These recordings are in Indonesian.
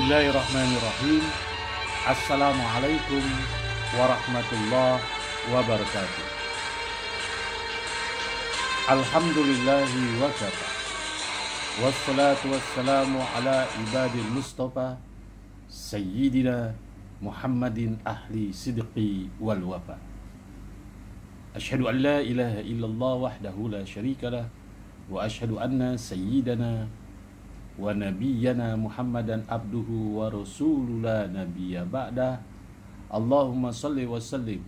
Bismillahirrahmanirrahim. Assalamualaikum warahmatullahi wabarakatuh. Alhamdulillahi wa kafa. Wassalatu wassalamu ala ibadil mustafa Sayyidina Muhammadin ahli sidqi wal wafa. Ashhadu an la ilaha illallah wahdahu la syarika lah, wa ashhadu anna sayyidana wa nabiyyana Muhammadan abduhu wa rasulullah nabiyya ba'dah. Allahumma salli wa sallim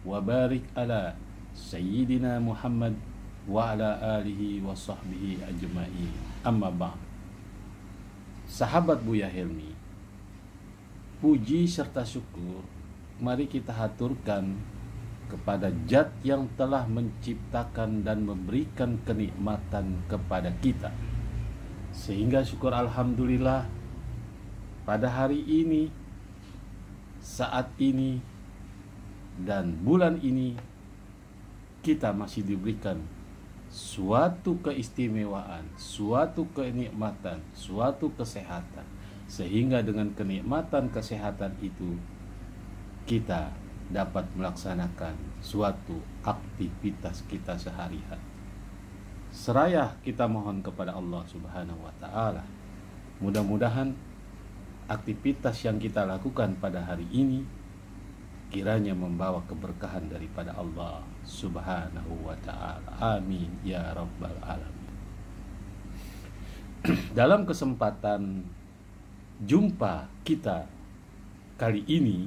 wa barik ala sayyidina Muhammad wa ala alihi wa sahbihi ajma'in. Amma ba'd. Sahabat Buya Helmi, puji serta syukur mari kita haturkan kepada Zat yang telah menciptakan dan memberikan kenikmatan kepada kita, sehingga syukur alhamdulillah pada hari ini, saat ini, dan bulan ini kita masih diberikan suatu keistimewaan, suatu kenikmatan, suatu kesehatan, sehingga dengan kenikmatan kesehatan itu kita dapat melaksanakan suatu aktivitas kita sehari-hari. Seraya kita mohon kepada Allah Subhanahu wa Ta'ala, mudah-mudahan aktivitas yang kita lakukan pada hari ini kiranya membawa keberkahan daripada Allah Subhanahu wa Ta'ala. Amin ya rabbal alamin. Dalam kesempatan jumpa kita kali ini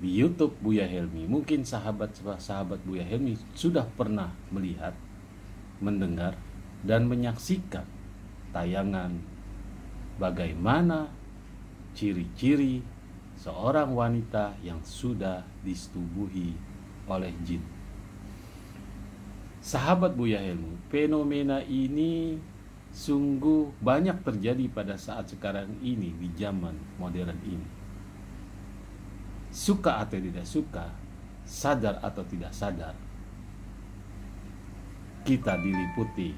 di YouTube Buya Helmi, mungkin sahabat-sahabat Buya Helmi sudah pernah melihat, mendengar, dan menyaksikan tayangan bagaimana ciri-ciri seorang wanita yang sudah disetubuhi oleh jin. Sahabat Buya Helmi, fenomena ini sungguh banyak terjadi pada saat sekarang ini, di zaman modern ini. Suka atau tidak suka, sadar atau tidak sadar, kita diliputi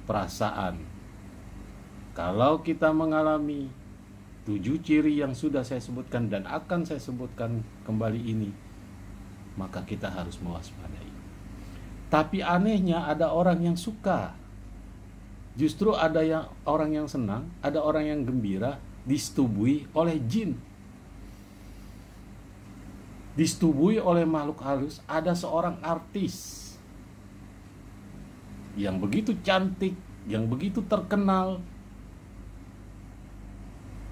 perasaan. Kalau kita mengalami 7 ciri yang sudah saya sebutkan dan akan saya sebutkan kembali ini, maka kita harus mewaspadai. Tapi anehnya ada orang yang suka, justru ada orang yang senang, ada orang yang gembira disetubui oleh jin, disetubui oleh makhluk halus. Ada seorang artis yang begitu cantik, yang begitu terkenal,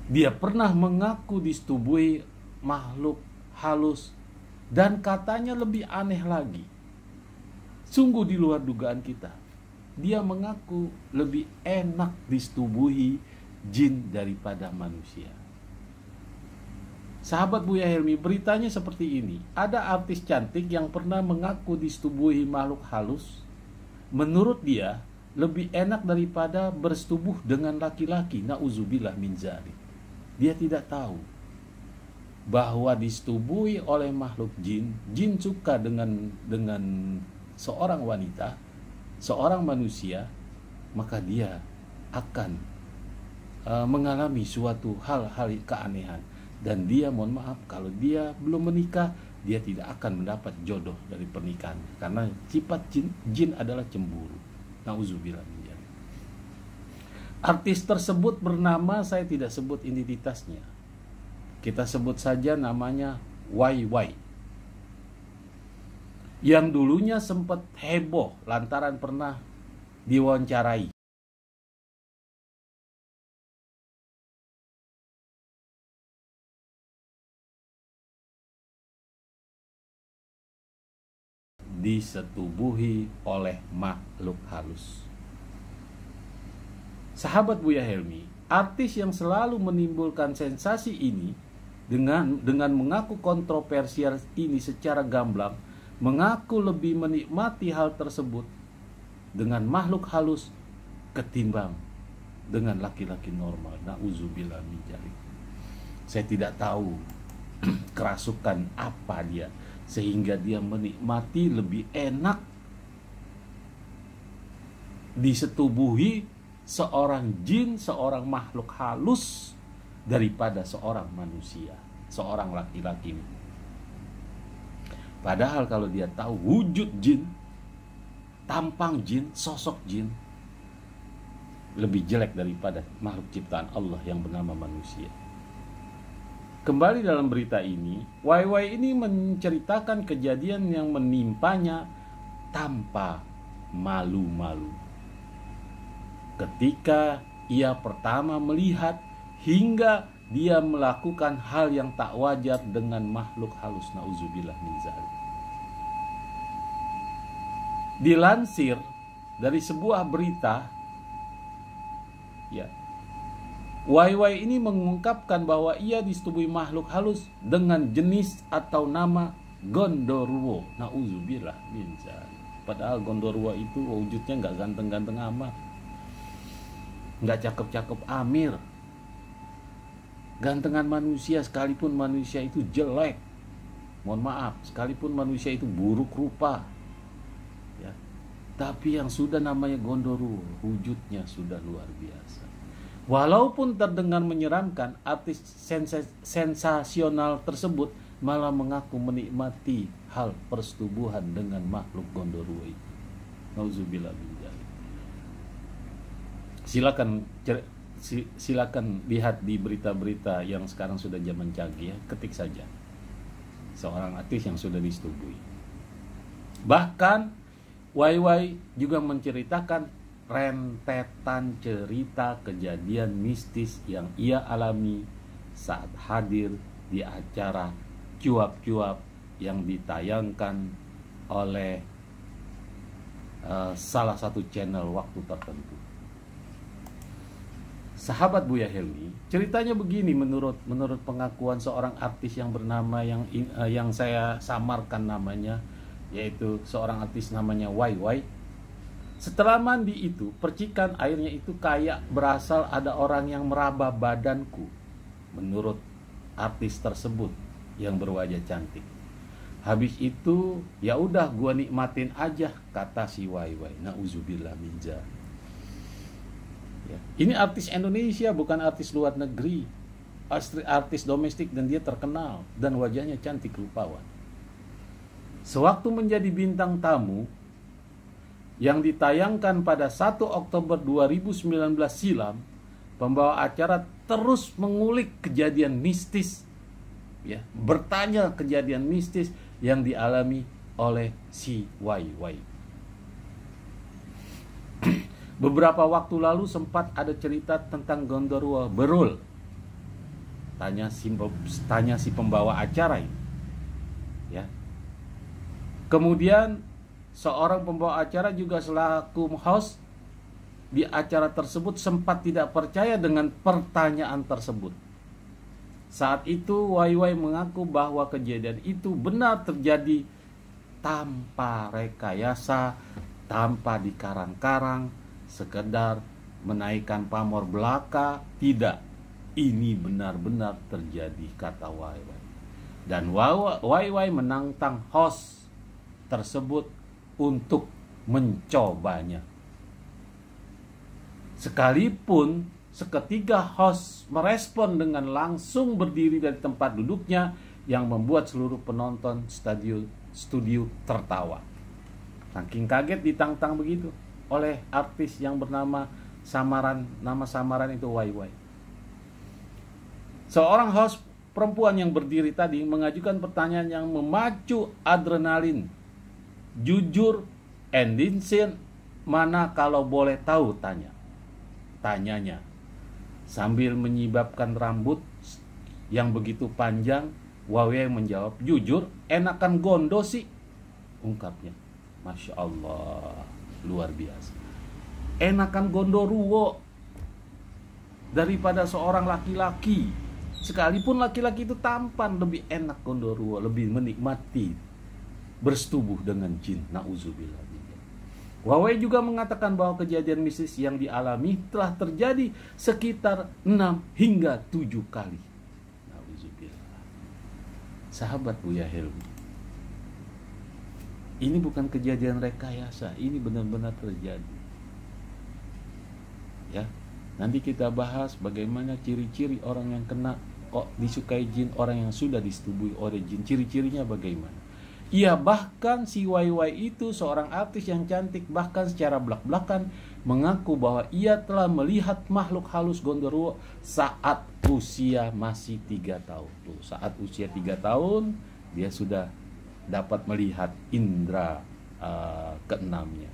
dia pernah mengaku disetubui makhluk halus, dan katanya lebih aneh lagi, sungguh di luar dugaan kita, dia mengaku lebih enak disetubui jin daripada manusia. Sahabat Buya Helmi, beritanya seperti ini. Ada artis cantik yang pernah mengaku disetubui makhluk halus. Menurut dia lebih enak daripada bersetubuh dengan laki-laki. Na'udzubillah min dzalik. Dia tidak tahu bahwa disetubui oleh makhluk jin. Jin suka dengan seorang wanita, seorang manusia, maka dia akan mengalami suatu hal-hal keanehan. Dan dia, mohon maaf, kalau dia belum menikah, dia tidak akan mendapat jodoh dari pernikahan, karena sifat jin adalah cemburu. Nauzubillah min dzalik. Artis tersebut bernama, saya tidak sebut identitasnya, kita sebut saja namanya YY, yang dulunya sempat heboh lantaran pernah diwawancarai disetubuhi oleh makhluk halus. Sahabat Buya Helmi, artis yang selalu menimbulkan sensasi ini dengan mengaku kontroversial ini secara gamblang, mengaku lebih menikmati hal tersebut dengan makhluk halus ketimbang dengan laki-laki normal. Na'udzubillah min dzalik. Saya tidak tahu kerasukan apa dia, sehingga dia menikmati lebih enak disetubuhi seorang jin, seorang makhluk halus daripada seorang manusia, seorang laki-laki. Padahal kalau dia tahu wujud jin, tampang jin, sosok jin lebih jelek daripada makhluk ciptaan Allah yang bernama manusia. Kembali dalam berita ini, YY ini menceritakan kejadian yang menimpanya tanpa malu-malu. Ketika ia pertama melihat hingga dia melakukan hal yang tak wajar dengan makhluk halus, na'udzubillah min dzalik. Dilansir dari sebuah berita, ya, YY ini mengungkapkan bahwa ia disetubui makhluk halus dengan jenis atau nama Gondorwo. Na'udzubillah min dzalik. Padahal Gondorwo itu wujudnya nggak ganteng-ganteng amat, nggak cakep-cakep amir. Gantengan manusia, sekalipun manusia itu jelek, mohon maaf, sekalipun manusia itu buruk rupa, ya, tapi yang sudah namanya Gondorwo, wujudnya sudah luar biasa. Walaupun terdengar menyeramkan, artis sensasional tersebut malah mengaku menikmati hal persetubuhan dengan makhluk Gondorwo itu. Nauzubillah min dzalik. Silakan lihat di berita-berita yang sekarang sudah zaman canggih, ya, ketik saja seorang artis yang sudah disetubui. Bahkan YY juga menceritakan rentetan cerita kejadian mistis yang ia alami saat hadir di acara cuap-cuap yang ditayangkan oleh salah satu channel waktu tertentu. Sahabat Buya Helmi, ceritanya begini menurut pengakuan seorang artis yang bernama yang saya samarkan namanya, yaitu seorang artis namanya YY. Setelah mandi itu, percikan airnya itu kayak berasal ada orang yang meraba badanku, menurut artis tersebut yang berwajah cantik. Habis itu, ya udah gua nikmatin aja, kata si YY. Nauzubillah min dzalik. Ya. Ini artis Indonesia, bukan artis luar negeri, artis domestik, dan dia terkenal dan wajahnya cantik rupawan. Sewaktu menjadi bintang tamu yang ditayangkan pada 1 Oktober 2019 silam, pembawa acara terus mengulik kejadian mistis, ya, bertanya kejadian mistis yang dialami oleh si YY. Beberapa waktu lalu sempat ada cerita tentang Gondorwo berul. Tanya si pembawa acara ini. Ya. Kemudian seorang pembawa acara juga selaku host di acara tersebut sempat tidak percaya dengan pertanyaan tersebut. Saat itu YY mengaku bahwa kejadian itu benar terjadi tanpa rekayasa, tanpa dikarang-karang, sekedar menaikkan pamor belaka. Tidak, ini benar-benar terjadi, kata YY. Dan YY menantang host tersebut untuk mencobanya. Sekalipun seketika host merespon dengan langsung berdiri dari tempat duduknya, yang membuat seluruh penonton studio tertawa. Saking kaget ditantang begitu oleh artis yang bernama nama samaran itu YY. Seorang host perempuan yang berdiri tadi mengajukan pertanyaan yang memacu adrenalin. Jujur, Endinsin, mana kalau boleh tahu, tanyanya sambil menyibabkan rambut yang begitu panjang. YY menjawab, jujur, enakan Gondo sih, ungkapnya. Masya Allah, luar biasa. Enakan Gondorwo daripada seorang laki-laki. Sekalipun laki-laki itu tampan, lebih enak Gondorwo, lebih menikmati bersetubuh dengan jin. Nauzubillah. YY juga mengatakan bahwa kejadian mistis yang dialami telah terjadi sekitar 6 hingga 7 kali. Nauzubillah. Sahabat Buya Helmi, ini bukan kejadian rekayasa, ini benar-benar terjadi. Ya, nanti kita bahas bagaimana ciri-ciri orang yang kena kok disukai jin, orang yang sudah disetubui oleh jin, ciri-cirinya bagaimana. Iya, bahkan si YY itu seorang artis yang cantik, bahkan secara belak-belakan mengaku bahwa ia telah melihat makhluk halus Gondoruo saat usia masih 3 tahun. Tuh, saat usia 3 tahun dia sudah dapat melihat indera keenamnya.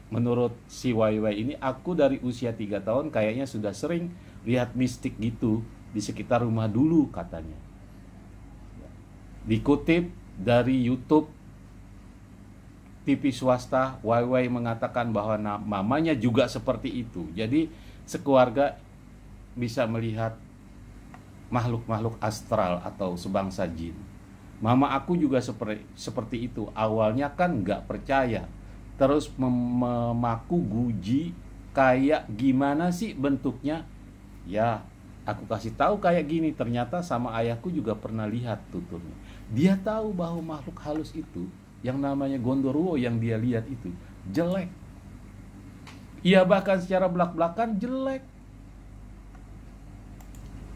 Menurut si YY ini, aku dari usia 3 tahun kayaknya sudah sering lihat mistik gitu di sekitar rumah dulu, katanya. Dikutip dari YouTube TV swasta, YY mengatakan bahwa mamanya juga seperti itu. Jadi sekeluarga bisa melihat makhluk-makhluk astral atau sebangsa jin. Mama aku juga seperti itu. Awalnya kan nggak percaya, terus memaku guji kayak gimana sih bentuknya. Ya, aku kasih tahu kayak gini. Ternyata sama ayahku juga pernah lihat tuturnya. Dia tahu bahwa makhluk halus itu yang namanya Gondoruo yang dia lihat itu jelek. Ia bahkan secara belak-belakan jelek.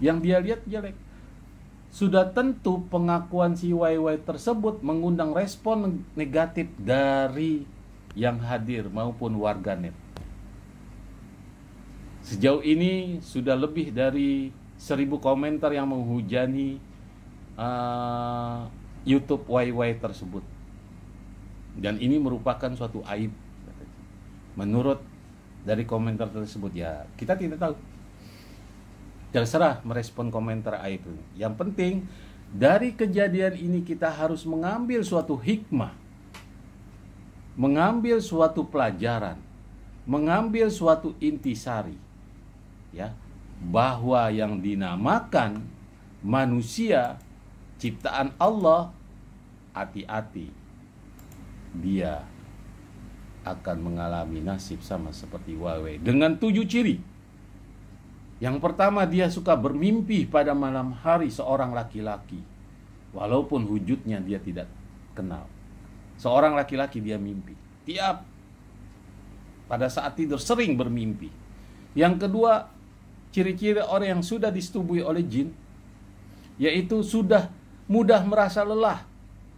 Yang dia lihat jelek. Sudah tentu pengakuan si YY tersebut mengundang respon negatif dari yang hadir maupun warganet. Sejauh ini sudah lebih dari 1000 komentar yang menghujani YouTube YY tersebut. Dan ini merupakan suatu aib. Menurut dari komentar tersebut, ya kita tidak tahu. Terserah merespon komentar aib ini. Yang penting dari kejadian ini kita harus mengambil suatu hikmah, mengambil suatu pelajaran, mengambil suatu intisari, ya, bahwa yang dinamakan manusia ciptaan Allah, hati-hati, dia akan mengalami nasib sama seperti YY dengan 7 ciri. Yang pertama, dia suka bermimpi pada malam hari seorang laki-laki, walaupun wujudnya dia tidak kenal. Seorang laki-laki dia mimpi, tiap pada saat tidur sering bermimpi. Yang kedua, ciri-ciri orang yang sudah disetubui oleh jin, yaitu sudah mudah merasa lelah,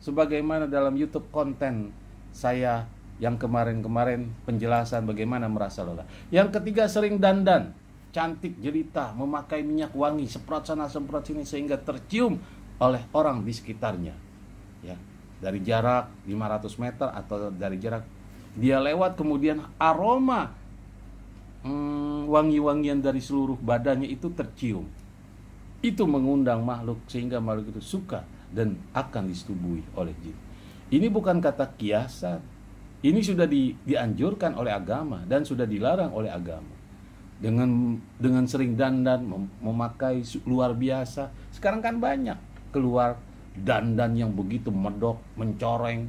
sebagaimana dalam YouTube konten saya yang kemarin-kemarin penjelasan bagaimana merasa lelah. Yang ketiga, sering dandan, cantik jelita, memakai minyak wangi, semprot sana semprot sini sehingga tercium oleh orang di sekitarnya. Ya, dari jarak 500 meter atau dari jarak dia lewat, kemudian aroma wangi-wangian dari seluruh badannya itu tercium. Itu mengundang makhluk sehingga makhluk itu suka dan akan disetubui oleh jin. Ini bukan kata kiasan. Ini sudah dianjurkan oleh agama dan sudah dilarang oleh agama. Dengan sering dandan, memakai luar biasa. Sekarang kan banyak keluar dandan yang begitu medok, mencoreng,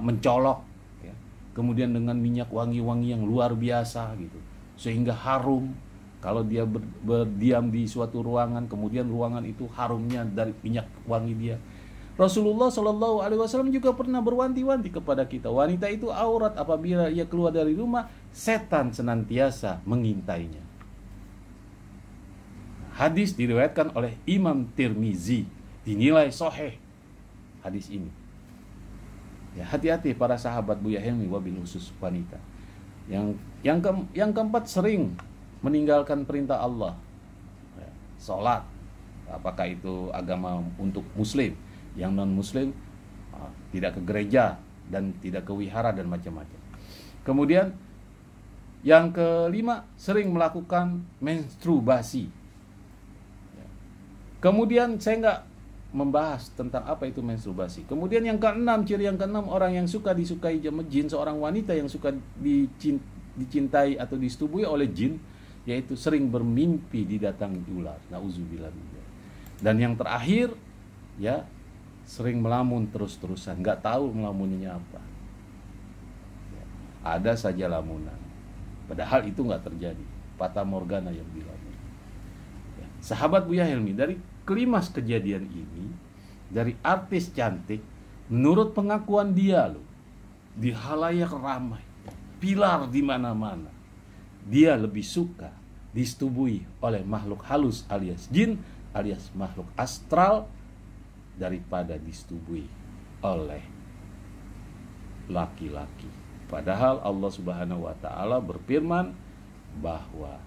mencolok, ya. Kemudian dengan minyak wangi-wangi yang luar biasa gitu, sehingga harum. Kalau dia berdiam di suatu ruangan, kemudian ruangan itu harumnya dari minyak wangi dia. Rasulullah Shallallahu Alaihi Wasallam juga pernah berwanti-wanti kepada kita, wanita itu aurat apabila ia keluar dari rumah, setan senantiasa mengintainya. Hadis diriwayatkan oleh Imam Tirmizi, dinilai sahih hadis ini. Ya, hati-hati para sahabat Buya Helmi, wabil khusus wanita. Yang keempat, sering meninggalkan perintah Allah. Ya, sholat, apakah itu agama untuk muslim, yang non muslim tidak ke gereja dan tidak ke wihara dan macam-macam. Kemudian yang kelima, sering melakukan menstruasi. Ya. Kemudian saya nggak membahas tentang apa itu menstruasi. Kemudian yang keenam, ciri yang keenam, orang yang suka disukai jin, seorang wanita yang suka dicintai atau disetubui oleh jin, yaitu sering bermimpi didatangi ular. Nauzubillah. Dan yang terakhir, ya, sering melamun terus-terusan, nggak tahu melamuninya apa. Ya, ada saja lamunan, padahal itu nggak terjadi, fata morgana yang dilamun. Ya, sahabat Buya Helmi, dari kelimas kejadian ini, dari artis cantik, menurut pengakuan dia loh, di halayak ramai, pilar di mana-mana, dia lebih suka disetubui oleh makhluk halus alias jin alias makhluk astral daripada disetubui oleh laki-laki. Padahal Allah Subhanahu wa taala berfirman bahwa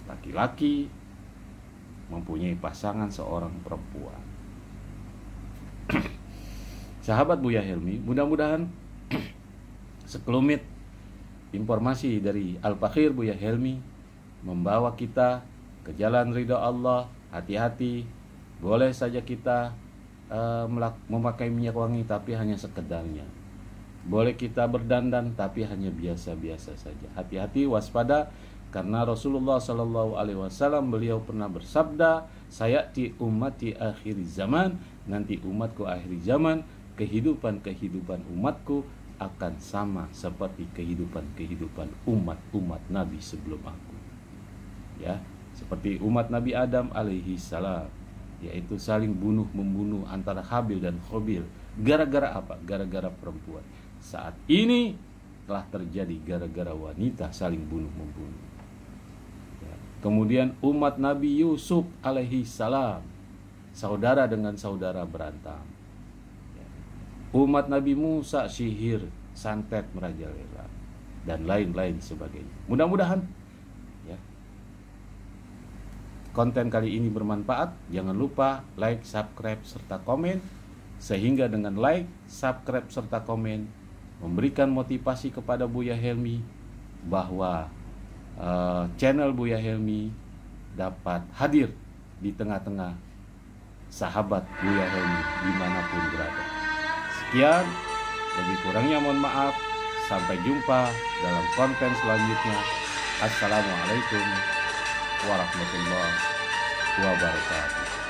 laki-laki mempunyai pasangan seorang perempuan. Sahabat Buya Helmi, mudah-mudahan sekelumit informasi dari Al-Fakhir Buya Helmi membawa kita ke jalan ridha Allah. Hati-hati, boleh saja kita memakai minyak wangi tapi hanya sekedarnya. Boleh kita berdandan tapi hanya biasa-biasa saja. Hati-hati, waspada, karena Rasulullah Shallallahu Alaihi Wasallam beliau pernah bersabda, sayati ummati akhir zaman, nanti umatku akhir zaman, kehidupan umatku akan sama seperti kehidupan umat Nabi sebelum aku. Ya, seperti umat Nabi Adam alaihi salam, yaitu saling bunuh-membunuh antara Habil dan Qabil. Gara-gara apa? Gara-gara perempuan. Saat ini telah terjadi gara-gara wanita saling bunuh-membunuh. Ya. Kemudian umat Nabi Yusuf alaihi salam, saudara dengan saudara berantem. Ya. Umat Nabi Musa sihir, santet merajalela, dan lain-lain sebagainya. Mudah-mudahan ya, konten kali ini bermanfaat. Jangan lupa like, subscribe, serta komen, sehingga dengan like, subscribe, serta komen memberikan motivasi kepada Buya Helmi bahwa channel Buya Helmi dapat hadir di tengah-tengah sahabat Buya Helmi dimanapun berada. Sekian, lebih kurangnya mohon maaf. Sampai jumpa dalam konten selanjutnya. Assalamualaikum warahmatullahi wabarakatuh.